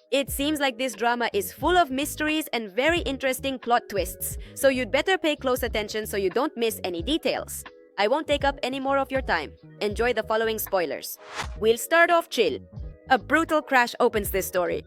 It seems like this drama is full of mysteries and very interesting plot twists, so you'd better pay close attention so you don't miss any details. I won't take up any more of your time. Enjoy the following spoilers. We'll start off chill. A brutal crash opens this story.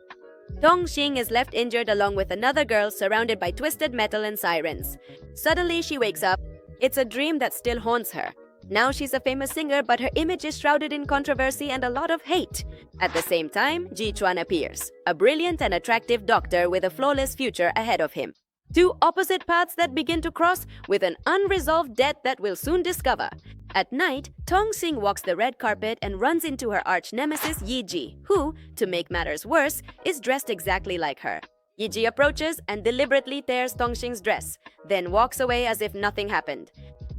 Tong Xing is left injured along with another girl surrounded by twisted metal and sirens. Suddenly she wakes up. It's a dream that still haunts her. Now she's a famous singer, but her image is shrouded in controversy and a lot of hate. At the same time, Ji Chuan appears, a brilliant and attractive doctor with a flawless future ahead of him. Two opposite paths that begin to cross with an unresolved debt that we'll soon discover. At night, Tong Xing walks the red carpet and runs into her arch-nemesis Yi Ji, who, to make matters worse, is dressed exactly like her. Yi Ji approaches and deliberately tears Tong Xing's dress, then walks away as if nothing happened.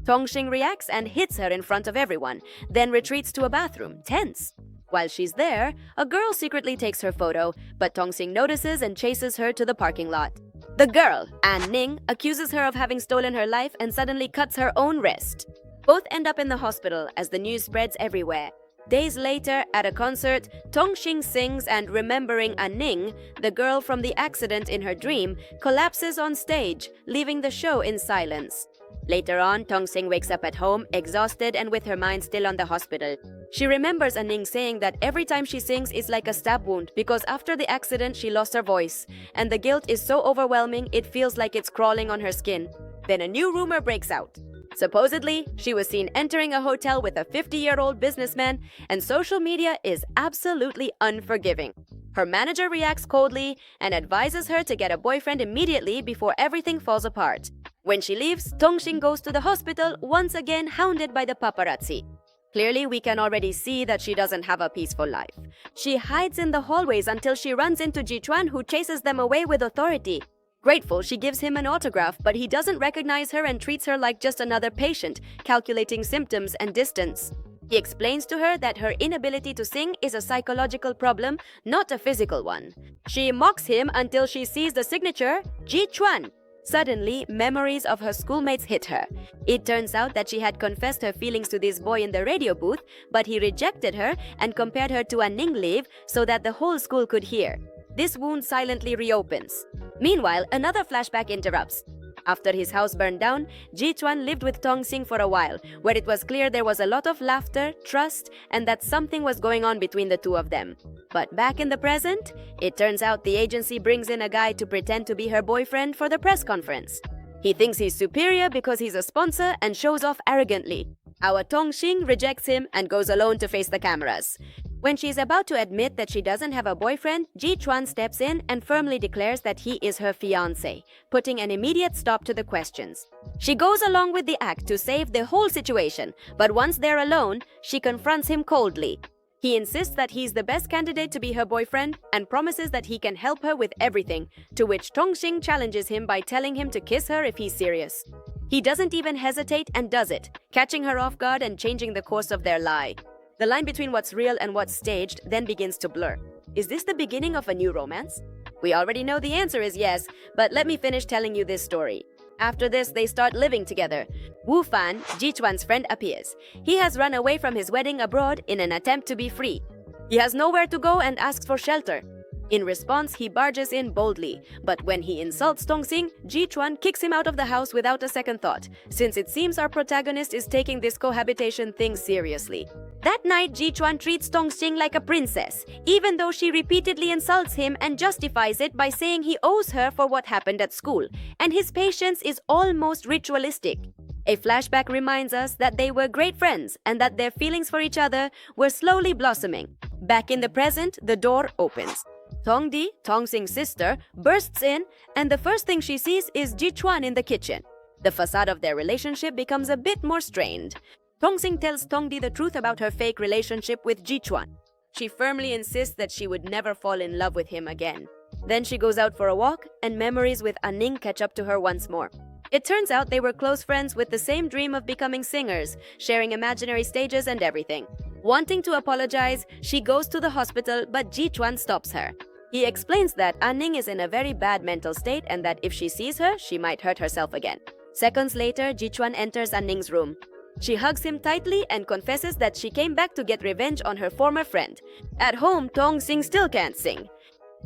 Tong Xing reacts and hits her in front of everyone, then retreats to a bathroom, tense. While she's there, a girl secretly takes her photo, but Tong Xing notices and chases her to the parking lot. The girl, An Ning, accuses her of having stolen her life and suddenly cuts her own wrist. Both end up in the hospital as the news spreads everywhere. Days later, at a concert, Tong Xing sings and, remembering An Ning, the girl from the accident in her dream, collapses on stage, leaving the show in silence. Later on, Tong Xing wakes up at home, exhausted and with her mind still on the hospital. She remembers An Ning saying that every time she sings is like a stab wound because after the accident she lost her voice, and the guilt is so overwhelming it feels like it's crawling on her skin. Then a new rumor breaks out. Supposedly, she was seen entering a hotel with a 50-year-old businessman, and social media is absolutely unforgiving. Her manager reacts coldly and advises her to get a boyfriend immediately before everything falls apart. When she leaves, Tong Xing goes to the hospital, once again hounded by the paparazzi. Clearly, we can already see that she doesn't have a peaceful life. She hides in the hallways until she runs into Ji Chuan, who chases them away with authority. Grateful, she gives him an autograph, but he doesn't recognize her and treats her like just another patient, calculating symptoms and distance. He explains to her that her inability to sing is a psychological problem, not a physical one. She mocks him until she sees the signature, Ji Chuan. Suddenly, memories of her schoolmates hit her. It turns out that she had confessed her feelings to this boy in the radio booth, but he rejected her and compared her to a Ning Liv so that the whole school could hear. This wound silently reopens. Meanwhile, another flashback interrupts. After his house burned down, Ji Chuan lived with Tong Xing for a while, where it was clear there was a lot of laughter, trust, and that something was going on between the two of them. But back in the present, it turns out the agency brings in a guy to pretend to be her boyfriend for the press conference. He thinks he's superior because he's a sponsor and shows off arrogantly. Our Tong Xing rejects him and goes alone to face the cameras. When she's about to admit that she doesn't have a boyfriend, Ji Chuan steps in and firmly declares that he is her fiancé, putting an immediate stop to the questions. She goes along with the act to save the whole situation, but once they're alone, she confronts him coldly. He insists that he's the best candidate to be her boyfriend and promises that he can help her with everything, to which Tong Xing challenges him by telling him to kiss her if he's serious. He doesn't even hesitate and does it, catching her off guard and changing the course of their lie. The line between what's real and what's staged then begins to blur. Is this the beginning of a new romance? We already know the answer is yes, but let me finish telling you this story. After this, they start living together. Wu Fan, Ji Chuan's friend, appears. He has run away from his wedding abroad in an attempt to be free. He has nowhere to go and asks for shelter. In response, he barges in boldly, but when he insults Tong Xing, Ji Chuan kicks him out of the house without a second thought, since it seems our protagonist is taking this cohabitation thing seriously. That night, Ji Chuan treats Tong Xing like a princess, even though she repeatedly insults him and justifies it by saying he owes her for what happened at school, and his patience is almost ritualistic. A flashback reminds us that they were great friends and that their feelings for each other were slowly blossoming. Back in the present, the door opens. Tong Di, Tong Xing's sister, bursts in, and the first thing she sees is Ji Chuan in the kitchen. The facade of their relationship becomes a bit more strained. Tong Xing tells Tong Di the truth about her fake relationship with Ji Chuan. She firmly insists that she would never fall in love with him again. Then she goes out for a walk, and memories with An Ning catch up to her once more. It turns out they were close friends with the same dream of becoming singers, sharing imaginary stages and everything. Wanting to apologize, she goes to the hospital, but Ji Chuan stops her. He explains that An Ning is in a very bad mental state and that if she sees her, she might hurt herself again. Seconds later, Ji Chuan enters An Ning's room. She hugs him tightly and confesses that she came back to get revenge on her former friend. At home, Tong Xing still can't sing.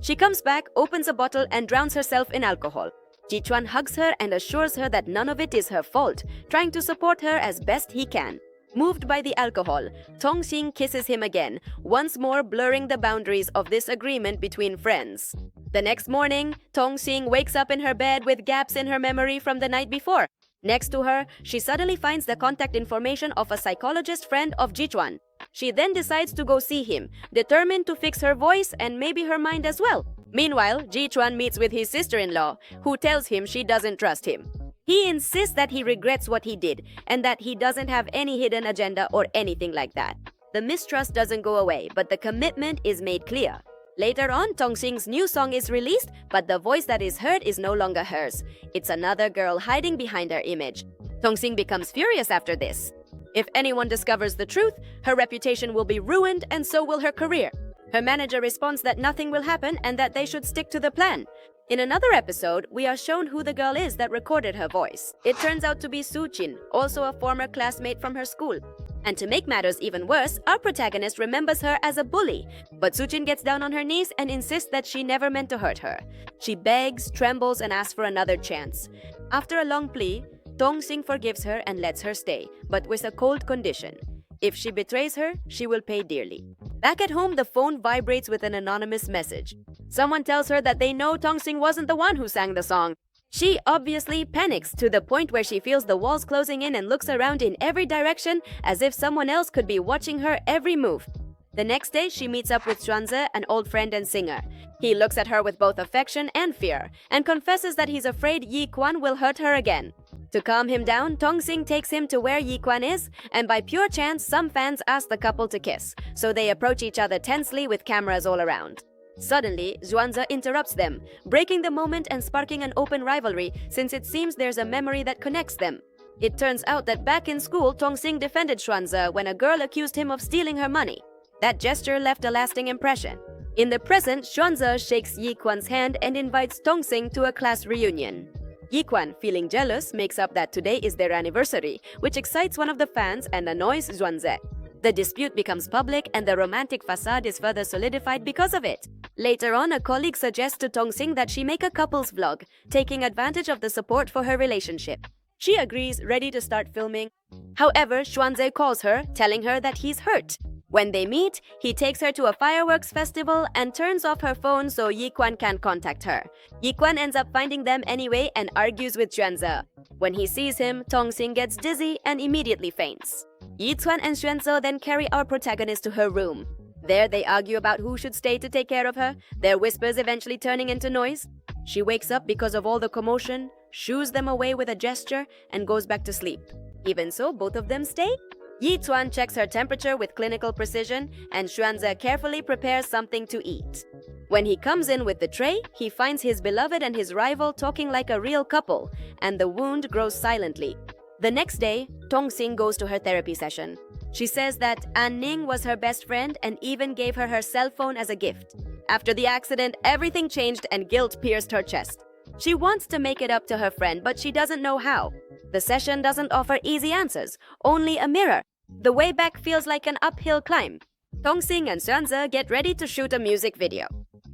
She comes back, opens a bottle, and drowns herself in alcohol. Ji-chuan hugs her and assures her that none of it is her fault, trying to support her as best he can. Moved by the alcohol, Tong-sing kisses him again, once more blurring the boundaries of this agreement between friends. The next morning, Tong-sing wakes up in her bed with gaps in her memory from the night before. Next to her, she suddenly finds the contact information of a psychologist friend of Ji-chuan. She then decides to go see him, determined to fix her voice and maybe her mind as well. Meanwhile, Ji-chuan meets with his sister-in-law, who tells him she doesn't trust him. He insists that he regrets what he did and that he doesn't have any hidden agenda or anything like that. The mistrust doesn't go away, but the commitment is made clear. Later on, Tong-sing's new song is released, but the voice that is heard is no longer hers. It's another girl hiding behind her image. Tong-sing becomes furious after this. If anyone discovers the truth, her reputation will be ruined and so will her career. Her manager responds that nothing will happen and that they should stick to the plan. In another episode, we are shown who the girl is that recorded her voice. It turns out to be Soo-jin, also a former classmate from her school. And to make matters even worse, our protagonist remembers her as a bully. But Soo-jin gets down on her knees and insists that she never meant to hurt her. She begs, trembles, and asks for another chance. After a long plea, Tong-sing forgives her and lets her stay, but with a cold condition. If she betrays her, she will pay dearly. Back at home, the phone vibrates with an anonymous message. Someone tells her that they know Tong-sing wasn't the one who sang the song. She obviously panics to the point where she feels the walls closing in and looks around in every direction as if someone else could be watching her every move. The next day, she meets up with Xuanze, an old friend and singer. He looks at her with both affection and fear and confesses that he's afraid Yi Kwan will hurt her again. To calm him down, Tong-sing takes him to where Yi Kwan is, and by pure chance, some fans ask the couple to kiss, so they approach each other tensely with cameras all around. Suddenly, Xuanze interrupts them, breaking the moment and sparking an open rivalry since it seems there's a memory that connects them. It turns out that back in school, Tong-sing defended Xuanze when a girl accused him of stealing her money. That gesture left a lasting impression. In the present, Xuanze shakes Yi Kwan's hand and invites Tong-sing to a class reunion. Yi Kwan, feeling jealous, makes up that today is their anniversary, which excites one of the fans and annoys Xuanze. The dispute becomes public and the romantic facade is further solidified because of it. Later on, a colleague suggests to Tong-sing that she make a couples vlog, taking advantage of the support for her relationship. She agrees, ready to start filming. However, Xuanze calls her, telling her that he's hurt. When they meet, he takes her to a fireworks festival and turns off her phone so Yi Kwan can't contact her. Yi Kwan ends up finding them anyway and argues with Xuanze. When he sees him, Tong-sing gets dizzy and immediately faints. Yi Kwan and Xuanze then carry our protagonist to her room. There they argue about who should stay to take care of her, their whispers eventually turning into noise. She wakes up because of all the commotion, shoos them away with a gesture, and goes back to sleep. Even so, both of them stay. Yi Chuan checks her temperature with clinical precision, and Xuanze carefully prepares something to eat. When he comes in with the tray, he finds his beloved and his rival talking like a real couple, and the wound grows silently. The next day, Tong-sing goes to her therapy session. She says that An Ning was her best friend and even gave her her cell phone as a gift. After the accident, everything changed and guilt pierced her chest. She wants to make it up to her friend, but she doesn't know how. The session doesn't offer easy answers, only a mirror. The way back feels like an uphill climb. Tong-sing and Xuanze get ready to shoot a music video.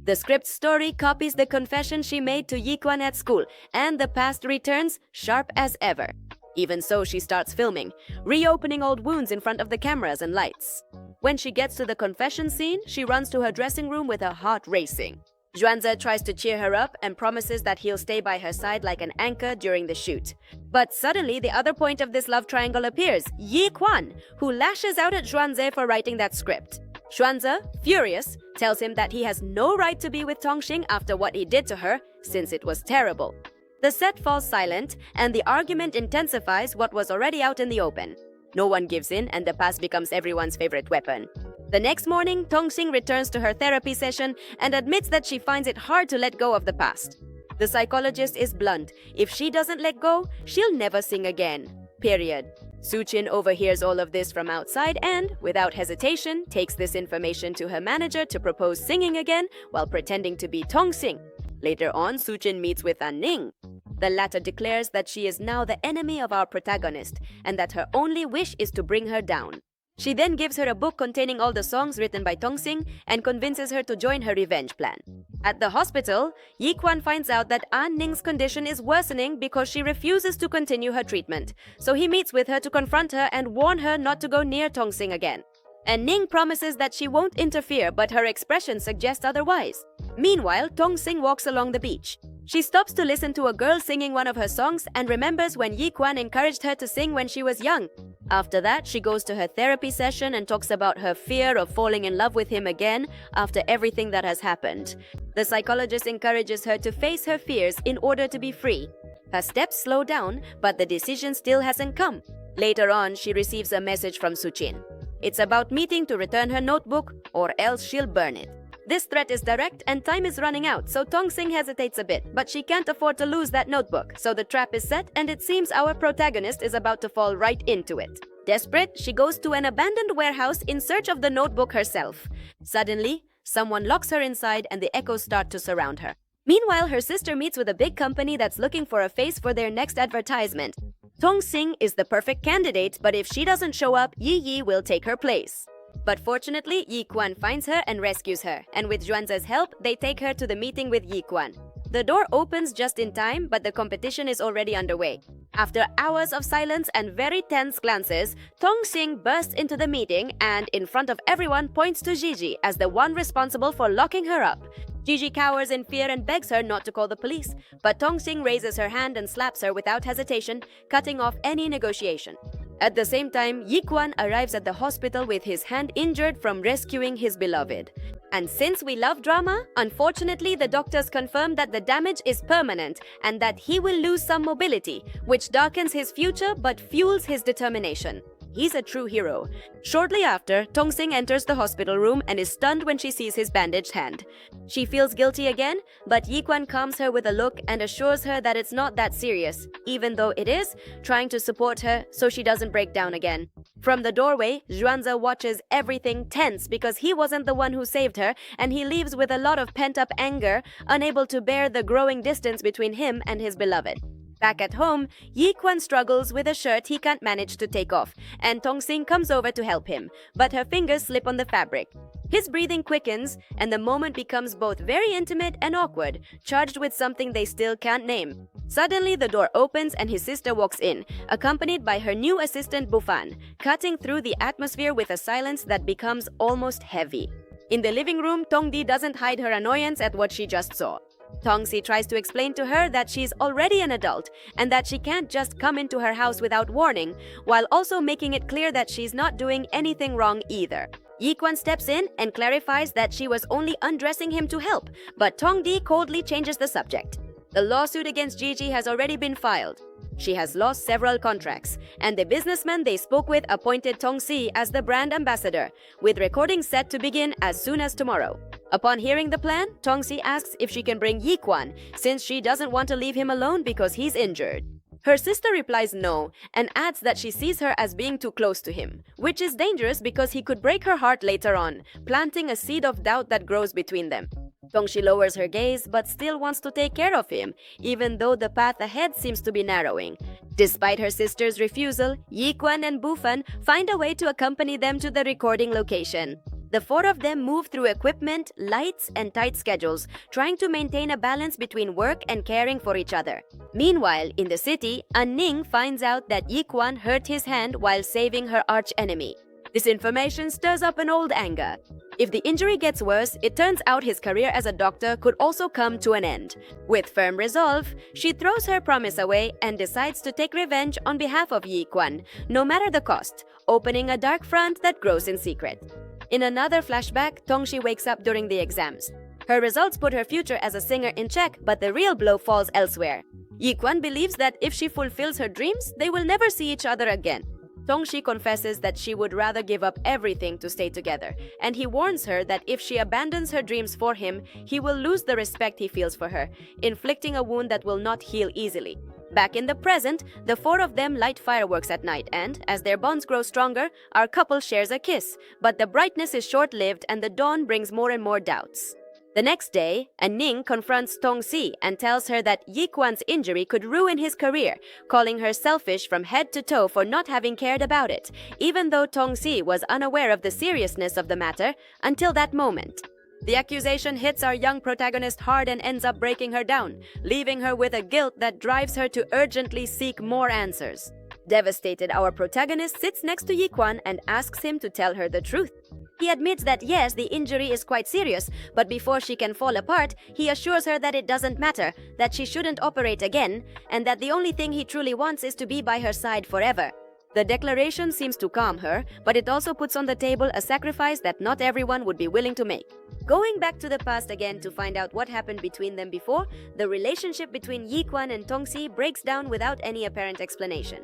The script story copies the confession she made to Yi Kwan at school, and the past returns sharp as ever. Even so, she starts filming, reopening old wounds in front of the cameras and lights. When she gets to the confession scene, she runs to her dressing room with her heart racing. Xuanze tries to cheer her up and promises that he'll stay by her side like an anchor during the shoot. But suddenly, the other point of this love triangle appears, Yi Kwan, who lashes out at Xuanze for writing that script. Xuanze, furious, tells him that he has no right to be with Tong-sing after what he did to her, since it was terrible. The set falls silent, and the argument intensifies what was already out in the open. No one gives in, and the past becomes everyone's favorite weapon. The next morning, Tong-sing returns to her therapy session and admits that she finds it hard to let go of the past. The psychologist is blunt. If she doesn't let go, she'll never sing again. Period. Soo-jin overhears all of this from outside and, without hesitation, takes this information to her manager to propose singing again while pretending to be Tong-sing. Later on, Soo-jin meets with An Ning. The latter declares that she is now the enemy of our protagonist and that her only wish is to bring her down. She then gives her a book containing all the songs written by Tongsing and convinces her to join her revenge plan. At the hospital, Yi-kwan finds out that An Ning's condition is worsening because she refuses to continue her treatment. So he meets with her to confront her and warn her not to go near Tongsing again. And Ning promises that she won't interfere, but her expression suggests otherwise. Meanwhile, Tongsing walks along the beach. She stops to listen to a girl singing one of her songs and remembers when Yi-kwan encouraged her to sing when she was young. After that, she goes to her therapy session and talks about her fear of falling in love with him again after everything that has happened. The psychologist encourages her to face her fears in order to be free. Her steps slow down, but the decision still hasn't come. Later on, she receives a message from Suchin. It's about meeting to return her notebook or else she'll burn it. This threat is direct and time is running out, so Tongsing hesitates a bit, but she can't afford to lose that notebook. So the trap is set and it seems our protagonist is about to fall right into it. Desperate, she goes to an abandoned warehouse in search of the notebook herself. Suddenly, someone locks her inside and the echoes start to surround her. Meanwhile, her sister meets with a big company that's looking for a face for their next advertisement. Tongsing is the perfect candidate, but if she doesn't show up, Yi will take her place. But fortunately, Yi-kwan finds her and rescues her, and with Zhuanze's help, they take her to the meeting with Yi-kwan. The door opens just in time, but the competition is already underway. After hours of silence and very tense glances, Tongsing bursts into the meeting and, in front of everyone, points to Gigi as the one responsible for locking her up. Gigi cowers in fear and begs her not to call the police, but Tongsing raises her hand and slaps her without hesitation, cutting off any negotiation. At the same time, Yi-kwan arrives at the hospital with his hand injured from rescuing his beloved. And since we love drama, unfortunately the doctors confirm that the damage is permanent and that he will lose some mobility, which darkens his future but fuels his determination. He's a true hero. Shortly after, Tongsing enters the hospital room and is stunned when she sees his bandaged hand. She feels guilty again, but Yi-kwan calms her with a look and assures her that it's not that serious, even though it is, trying to support her so she doesn't break down again. From the doorway, Zhuanze watches everything tense because he wasn't the one who saved her, and he leaves with a lot of pent-up anger, unable to bear the growing distance between him and his beloved. Back at home, Yi-kwan struggles with a shirt he can't manage to take off, and Tongsing comes over to help him, but her fingers slip on the fabric. His breathing quickens, and the moment becomes both very intimate and awkward, charged with something they still can't name. Suddenly, the door opens and his sister walks in, accompanied by her new assistant Bufan, cutting through the atmosphere with a silence that becomes almost heavy. In the living room, Tongdi doesn't hide her annoyance at what she just saw. Tongsi tries to explain to her that she's already an adult and that she can't just come into her house without warning, while also making it clear that she's not doing anything wrong either. Yi-kwan steps in and clarifies that she was only undressing him to help, but Tongdi coldly changes the subject. The lawsuit against Gigi has already been filed. She has lost several contracts, and the businessman they spoke with appointed Tongsi as the brand ambassador, with recording set to begin as soon as tomorrow. Upon hearing the plan, Tongsi asks if she can bring Yi-kwan, since she doesn't want to leave him alone because he's injured. Her sister replies no, and adds that she sees her as being too close to him, which is dangerous because he could break her heart later on, planting a seed of doubt that grows between them. Tongshi lowers her gaze but still wants to take care of him, even though the path ahead seems to be narrowing. Despite her sister's refusal, Yi-kwan and Bufan find a way to accompany them to the recording location. The four of them move through equipment, lights, and tight schedules, trying to maintain a balance between work and caring for each other. Meanwhile, in the city, An-ning finds out that Yi-kwan hurt his hand while saving her arch-enemy. This information stirs up an old anger. If the injury gets worse, it turns out his career as a doctor could also come to an end. With firm resolve, she throws her promise away and decides to take revenge on behalf of Yi-kwan, no matter the cost, opening a dark front that grows in secret. In another flashback, Tongshi wakes up during the exams. Her results put her future as a singer in check, but the real blow falls elsewhere. Yi-kwan believes that if she fulfills her dreams, they will never see each other again. Tongshi confesses that she would rather give up everything to stay together, and he warns her that if she abandons her dreams for him, he will lose the respect he feels for her, inflicting a wound that will not heal easily. Back in the present, the four of them light fireworks at night and, as their bonds grow stronger, our couple shares a kiss. But the brightness is short-lived and the dawn brings more and more doubts. The next day, Ning confronts Tongsi and tells her that Yi Kwan's injury could ruin his career, calling her selfish from head to toe for not having cared about it, even though Tongsi was unaware of the seriousness of the matter until that moment. The accusation hits our young protagonist hard and ends up breaking her down, leaving her with a guilt that drives her to urgently seek more answers. Devastated, our protagonist sits next to Yi Kwan and asks him to tell her the truth. He admits that yes, the injury is quite serious, but before she can fall apart, he assures her that it doesn't matter, that she shouldn't operate again, and that the only thing he truly wants is to be by her side forever. The declaration seems to calm her, but it also puts on the table a sacrifice that not everyone would be willing to make. Going back to the past again to find out what happened between them before, the relationship between Yi Kwan and Tongsi breaks down without any apparent explanation.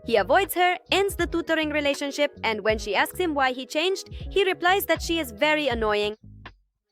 He avoids her, ends the tutoring relationship, and when she asks him why he changed, he replies that she is very annoying.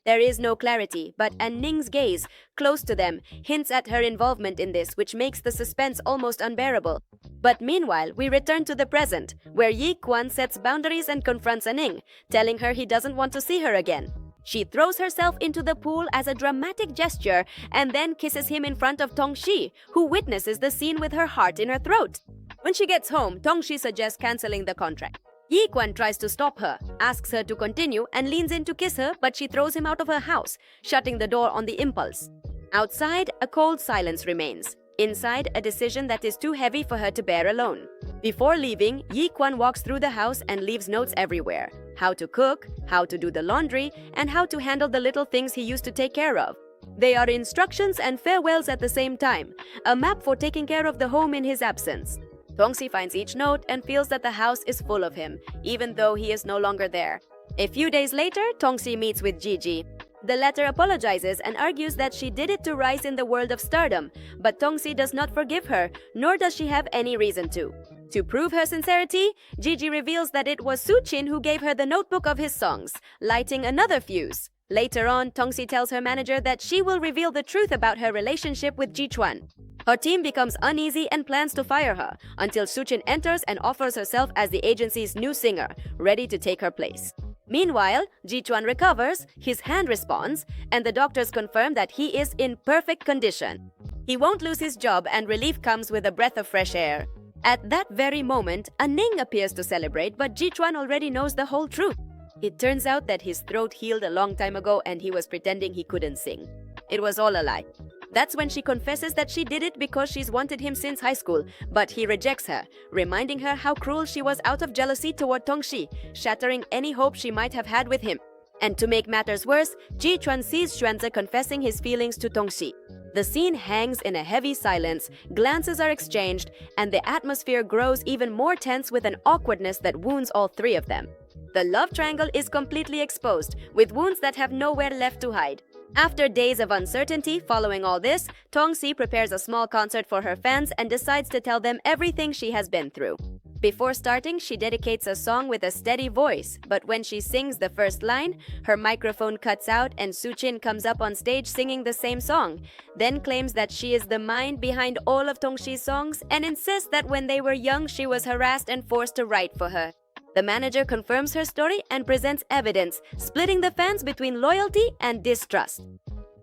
There is no clarity, but Ning's gaze, close to them, hints at her involvement in this, which makes the suspense almost unbearable. But meanwhile, we return to the present, where Yi Kwan sets boundaries and confronts Ning, telling her he doesn't want to see her again. She throws herself into the pool as a dramatic gesture and then kisses him in front of Tongxi, who witnesses the scene with her heart in her throat. When she gets home, Tongxi suggests canceling the contract. Yi Kwan tries to stop her, asks her to continue, and leans in to kiss her, but she throws him out of her house, shutting the door on the impulse. Outside, a cold silence remains. Inside, a decision that is too heavy for her to bear alone. Before leaving, Yi Kwan walks through the house and leaves notes everywhere. How to cook, how to do the laundry, and how to handle the little things he used to take care of. They are instructions and farewells at the same time, a map for taking care of the home in his absence. Tongxi finds each note and feels that the house is full of him, even though he is no longer there. A few days later, Tongxi meets with Gigi. The latter apologizes and argues that she did it to rise in the world of stardom, but Tongxi does not forgive her, nor does she have any reason to. To prove her sincerity, Gigi reveals that it was Suchin who gave her the notebook of his songs, lighting another fuse. Later on, Tongxi tells her manager that she will reveal the truth about her relationship with Jichuan. Her team becomes uneasy and plans to fire her, until Suchin enters and offers herself as the agency's new singer, ready to take her place. Meanwhile, Jichuan recovers, his hand responds, and the doctors confirm that he is in perfect condition. He won't lose his job and relief comes with a breath of fresh air. At that very moment, Ning appears to celebrate, but Jichuan already knows the whole truth. It turns out that his throat healed a long time ago and he was pretending he couldn't sing. It was all a lie. That's when she confesses that she did it because she's wanted him since high school, but he rejects her, reminding her how cruel she was out of jealousy toward Tongxi, shattering any hope she might have had with him. And to make matters worse, Jichuan sees Xuanze confessing his feelings to Tongxi. The scene hangs in a heavy silence, glances are exchanged, and the atmosphere grows even more tense with an awkwardness that wounds all three of them. The love triangle is completely exposed, with wounds that have nowhere left to hide. After days of uncertainty following all this, Tongxi prepares a small concert for her fans and decides to tell them everything she has been through. Before starting, she dedicates a song with a steady voice, but when she sings the first line, her microphone cuts out and Suchin comes up on stage singing the same song, then claims that she is the mind behind all of Tongxi's songs and insists that when they were young she was harassed and forced to write for her. The manager confirms her story and presents evidence, splitting the fans between loyalty and distrust.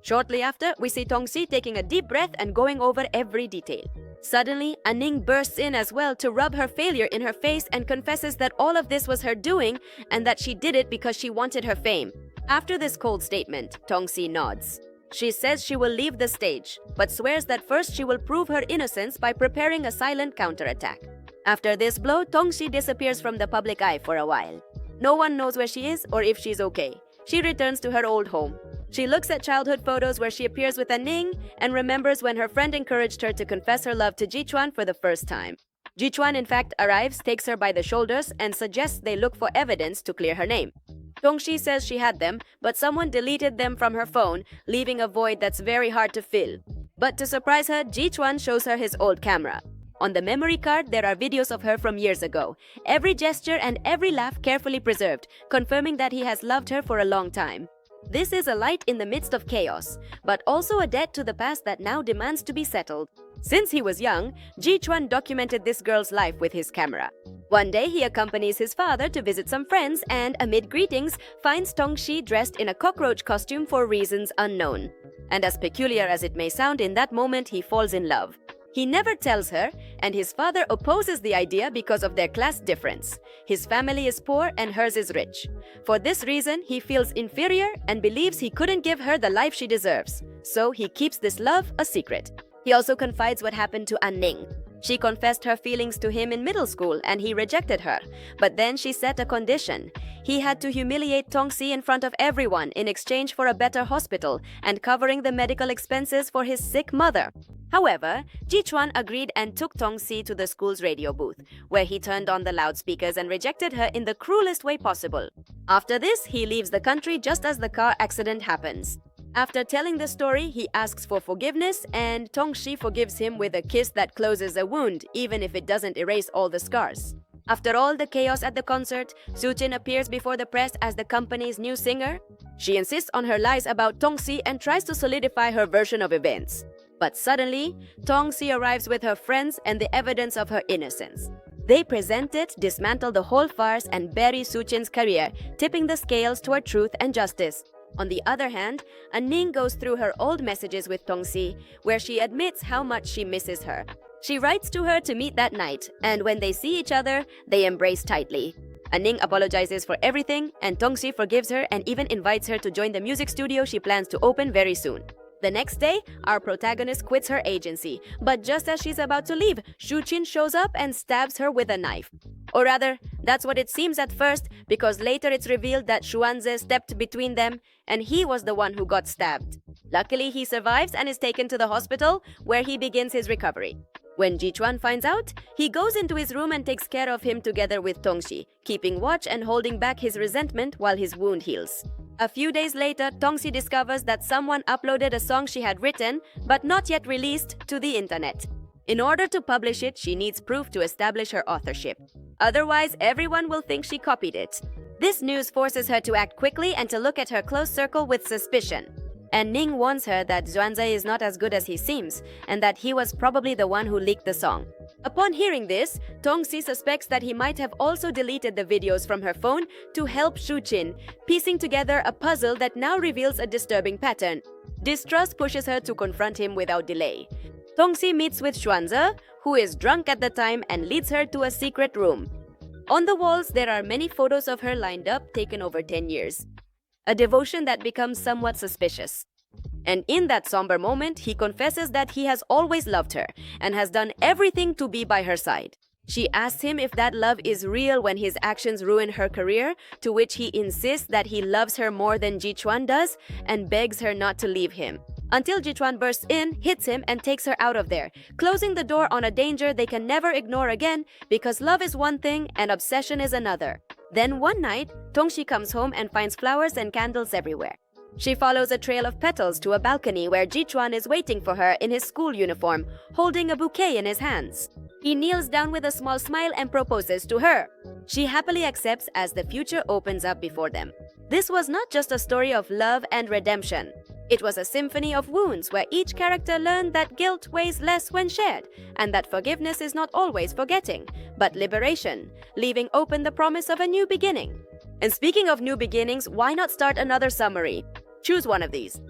Shortly after, we see Tongxi taking a deep breath and going over every detail. Suddenly, Ning bursts in as well to rub her failure in her face and confesses that all of this was her doing and that she did it because she wanted her fame. After this cold statement, Tongxi nods. She says she will leave the stage, but swears that first she will prove her innocence by preparing a silent counterattack. After this blow, Tongxi disappears from the public eye for a while. No one knows where she is or if she's okay. She returns to her old home. She looks at childhood photos where she appears with Ning and remembers when her friend encouraged her to confess her love to Jichuan for the first time. Jichuan in fact arrives, takes her by the shoulders, and suggests they look for evidence to clear her name. Tongxi says she had them, but someone deleted them from her phone, leaving a void that's very hard to fill. But to surprise her, Jichuan shows her his old camera. On the memory card, there are videos of her from years ago. Every gesture and every laugh carefully preserved, confirming that he has loved her for a long time. This is a light in the midst of chaos, but also a debt to the past that now demands to be settled. Since he was young, Jichuan documented this girl's life with his camera. One day, he accompanies his father to visit some friends and, amid greetings, finds Tongshi dressed in a cockroach costume for reasons unknown. And as peculiar as it may sound, in that moment, he falls in love. He never tells her, and his father opposes the idea because of their class difference. His family is poor and hers is rich. For this reason, he feels inferior and believes he couldn't give her the life she deserves. So he keeps this love a secret. He also confides what happened to Ning. She confessed her feelings to him in middle school and he rejected her. But then she set a condition. He had to humiliate Tongsi in front of everyone in exchange for a better hospital and covering the medical expenses for his sick mother. However, Jichuan agreed and took Tongsi to the school's radio booth, where he turned on the loudspeakers and rejected her in the cruelest way possible. After this, he leaves the country just as the car accident happens. After telling the story, he asks for forgiveness and Tongshi forgives him with a kiss that closes a wound, even if it doesn't erase all the scars. After all the chaos at the concert, Suchin appears before the press as the company's new singer. She insists on her lies about Tongsi and tries to solidify her version of events. But suddenly, Tongsi arrives with her friends and the evidence of her innocence. They present it, dismantle the whole farce, and bury Suchin's career, tipping the scales toward truth and justice. On the other hand, Ning goes through her old messages with Tongsi, where she admits how much she misses her. She writes to her to meet that night, and when they see each other, they embrace tightly. Ning apologizes for everything, and Tongsi forgives her and even invites her to join the music studio she plans to open very soon. The next day, our protagonist quits her agency, but just as she's about to leave, Shuqin shows up and stabs her with a knife. Or rather, that's what it seems at first, because later it's revealed that Xuanze stepped between them, and he was the one who got stabbed. Luckily, he survives and is taken to the hospital, where he begins his recovery. When Jichuan finds out, he goes into his room and takes care of him together with Tongxi, keeping watch and holding back his resentment while his wound heals. A few days later, Tongxi discovers that someone uploaded a song she had written, but not yet released, to the internet. In order to publish it, she needs proof to establish her authorship. Otherwise, everyone will think she copied it. This news forces her to act quickly and to look at her close circle with suspicion. And Ning warns her that Xuanze is not as good as he seems, and that he was probably the one who leaked the song. Upon hearing this, Tongxi suspects that he might have also deleted the videos from her phone to help Shuqin, piecing together a puzzle that now reveals a disturbing pattern. Distrust pushes her to confront him without delay. Tongxi meets with Xuanze, who is drunk at the time, and leads her to a secret room. On the walls, there are many photos of her lined up, taken over 10 years. A devotion that becomes somewhat suspicious. And in that somber moment, he confesses that he has always loved her and has done everything to be by her side. She asks him if that love is real when his actions ruin her career, to which he insists that he loves her more than Jichuan does and begs her not to leave him. Until Jichuan bursts in, hits him, and takes her out of there, closing the door on a danger they can never ignore again because love is one thing and obsession is another. Then one night, Tongxi comes home and finds flowers and candles everywhere. She follows a trail of petals to a balcony where Jichuan is waiting for her in his school uniform, holding a bouquet in his hands. He kneels down with a small smile and proposes to her. She happily accepts as the future opens up before them. This was not just a story of love and redemption. It was a symphony of wounds where each character learned that guilt weighs less when shared, and that forgiveness is not always forgetting, but liberation, leaving open the promise of a new beginning. And speaking of new beginnings, why not start another summary? Choose one of these.